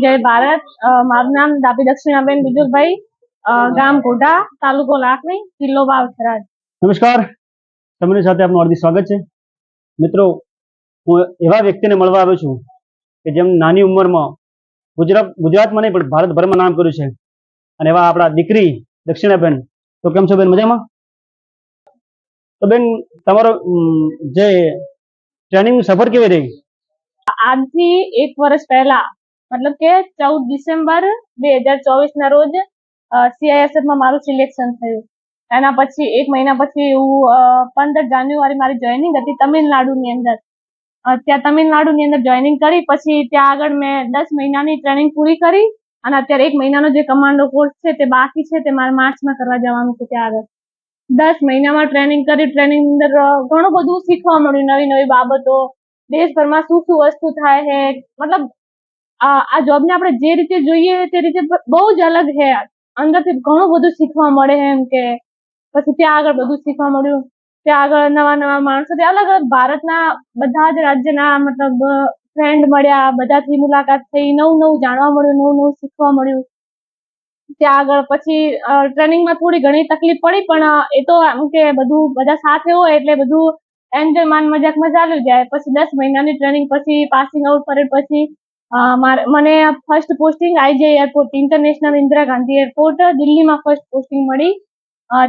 જય ભારત। મારું નામ ડાભી દક્ષિણાબેન બિજુલભાઈ, ગામ કોઢા, તાલુકો લાખણી, જિલ્લો વાવ-થરાદ। નમસ્કાર, તમારી સાથે આપનું હાર્દિક સ્વાગત છે। મિત્રો, હું એવા વ્યક્તિને મળવા આવ્યો છું કે જેમ નાની ઉંમરમાં ગુજરાતમાં નહીં પણ ભારતભરમાં નામ કર્યું છે, અને એવા આપણા દીકરી દક્ષિણાબેન। તો કેમ છો બેન, મજામાં? તો બેન, તમારો જે ટ્રેનિંગ સફર કેવી રહી? આજથી 1 વર્ષ પહેલા, મતલબ કે 14 ડિસેમ્બર 2024 ના રોજ CISF માં મારું સિલેક્શન થયું। એના પછી 1 મહિના પછી હું 15 જાન્યુઆરી મારી જોઈનિંગ હતી તમિલનાડુની અંદર। ત્યાં તમિલનાડુની અંદર જોઈનિંગ કરી પછી ત્યાં આગળ મેં 10 મહિનાની ટ્રેનિંગ પૂરી કરી, અને અત્યારે 1 મહિનાનો જે કમાન્ડો કોર્સ છે તે બાકી છે, તે મારે માર્ચમાં કરવા જવાનું છે। ત્યાં આગળ 10 મહિનામાં ટ્રેનિંગ કરી। ટ્રેનિંગ અંદર ઘણું બધું શીખવા મળ્યું, નવી નવી બાબતો, દેશભરમાં શું શું વસ્તુ થાય છે। મતલબ આ જોબને આપણે જે રીતે જોઈએ તે રીતે બહુ જ અલગ છે, અંદરથી ઘણું બધું શીખવા મળે છે એમ કે। પછી ત્યાં આગળ બધું શીખવા મળ્યું, ત્યાં આગળ નવા નવા માણસો, અલગ અલગ ભારતના બધા જ રાજ્યના મતલબ ફ્રેન્ડ મળ્યા, બધાથી મુલાકાત થઈ, નવું નવું જાણવા મળ્યું, નવું નવું શીખવા મળ્યું। ત્યાં આગળ પછી ટ્રેનિંગમાં થોડી ઘણી તકલીફ પડી, પણ એ તો એમ કે બધું બધા સાથે હોય એટલે બધું એન્જોય માન મજાકમાં ચાલ્યું જાય। પછી 10 મહિનાની ટ્રેનિંગ પછી પાસિંગ આઉટ પરેડ પછી મને first posting IJ airport, international Indira Gandhi airport, દિલ્હીમાં ફર્સ્ટ પોસ્ટિંગ મળી।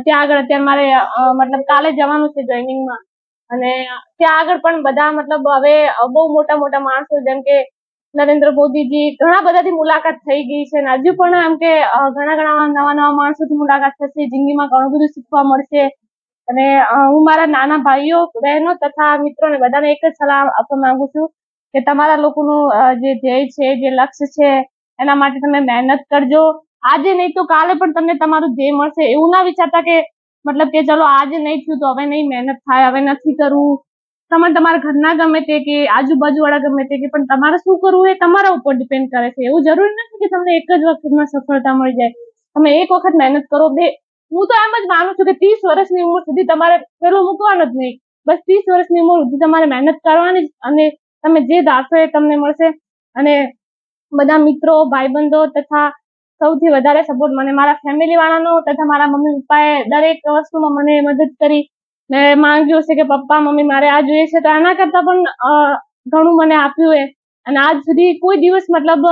ત્યાં આગળ અત્યારે મારે મતલબ કાલે જવાનું છે જોઈનિંગમાં, અને ત્યાં આગળ પણ બધા મતલબ હવે બહુ મોટા મોટા માણસો જેમ કે નરેન્દ્ર મોદીજી, ઘણા બધાથી મુલાકાત થઈ ગઈ છે, અને હજુ પણ એમ કે ઘણા નવા નવા માણસોથી મુલાકાત થશે। જિંદગીમાં ઘણું બધું શીખવા મળશે, અને હું મારા નાના ભાઈઓ બહેનો તથા મિત્રોને બધાને એક જ સલાહ આપવા માંગુ છું કે તમારા લોકોનું જે ધ્યેય છે, જે લક્ષ્ય છે, એના માટે તમે મહેનત કરજો। આજે નહીં તો કાલે પણ તમને તમારું ધ્યેય મળશે। એવું ના વિચારતા કે મતલબ કે ચલો આજે નહીં થયું તો હવે નહીં મહેનત થાય, હવે નથી કરવું। તમે તમારા ઘરના ગમે તે કે આજુબાજુ વાળા ગમે તે કે, પણ તમારે શું કરવું એ તમારા ઉપર ડિપેન્ડ કરે છે। એવું જરૂરી નથી કે તમને એક જ વખતમાં સફળતા મળી જાય। તમે એક વખત મહેનત કરો, હું તો એમ જ માનું છું કે 30 વર્ષની ઉંમર સુધી તમારે પેલું મૂકવાનું જ નહીં, બસ 30 વર્ષની ઉંમર સુધી તમારે મહેનત કરવાની જ, અને તમે જે ધારશો એ તમને મળશે। અને બધા મિત્રો, ભાઈબંધો તથા સૌથી વધારે સપોર્ટ મને મારા ફેમિલી વાળાનો તથા મારા મમ્મી પપ્પાએ દરેક વસ્તુમાં મને મદદ કરી। મેં માંગ્યું છે કે પપ્પા મમ્મી મારે આ જોઈએ છે, તો આના કરતા પણ ઘણું મને આપ્યું છે। અને આજ સુધી કોઈ દિવસ મતલબ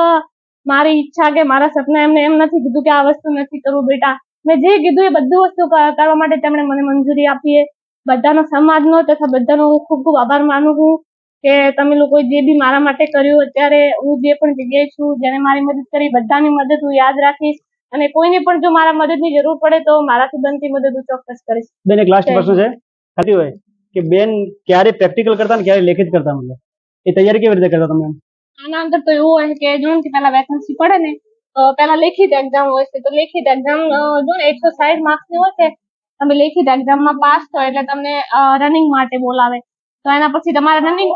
મારી ઈચ્છા કે મારા સપના એમને એમ નથી કીધું કે આ વસ્તુ નથી કરવું બેટા, મેં જે કીધું એ બધું વસ્તુ કરવા માટે તેમણે મને મંજૂરી આપી છે। બધાનો સમાજનો તથા બધાનો હું ખૂબ ખૂબ આભાર માનું છું કે તમે લોકોએ જે બી મારા માટે કર્યું। અત્યારે હું જે પણ જગ્યાએ છું, જેને મારી મદદ કરી, બધાની મદદ હું યાદ રાખીશ, અને કોઈને પણ જો મારા મદદની જરૂર પડે તો મારાથી બનતી મદદ હું ચોક્કસ કરીશ। બેન, એક લાસ્ટ પ્રશ્ન છે, થતી હોય કે બેન ક્યારે પ્રેક્ટિકલ કરતા ને ક્યારે લેખિત કરતા, મતલબ એ તૈયારી કેવી રીતે કરતા તમે? આના અંદર તો એવું હોય કે જો કે પહેલા વેકેન્સી પડે ને તો પહેલા લેખિત એક્ઝામ હોય છે, તો લેખિત એક્ઝામ જો ને 160 માર્ક્સની હોય છે। તમે લેખિત એક્ઝામમાં પાસ થો એટલે તમને રનિંગ માટે બોલાવે, તો એના પછી તમારે રનિંગ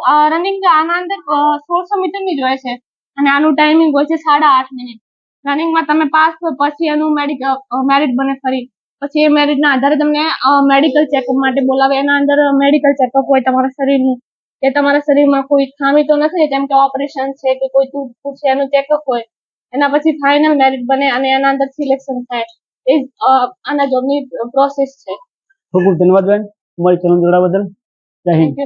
આના અંદર 1600 મીટરની જ હોય છે, અને આનું ટાઈમિંગ હોય છે 8.5 મિનિટ। રનિંગમાં તમે પાસ થો પછી એનું મેરિટ બને ફરી, પછી એ મેરિટના આધારે તમને મેડિકલ ચેકઅપ માટે બોલાવે। એના અંદર મેડિકલ ચેકઅપ હોય તમારા શરીરનું, કે તમારા શરીરમાં કોઈ ખામી તો નથી, જેમ કે ઓપરેશન છે કે કોઈ તૂટફૂટ છે, એનું ચેકઅપ હોય। એના પછી ફાઇનલ મેરિટ બને અને એના અંદર સિલેક્શન થાય। એ આના જોબની પ્રોસેસ છે। ખૂબ ખૂબ ધન્યવાદ બેન, તમારી ચેનલ જોડાવા બદલ। જય હિન્દ।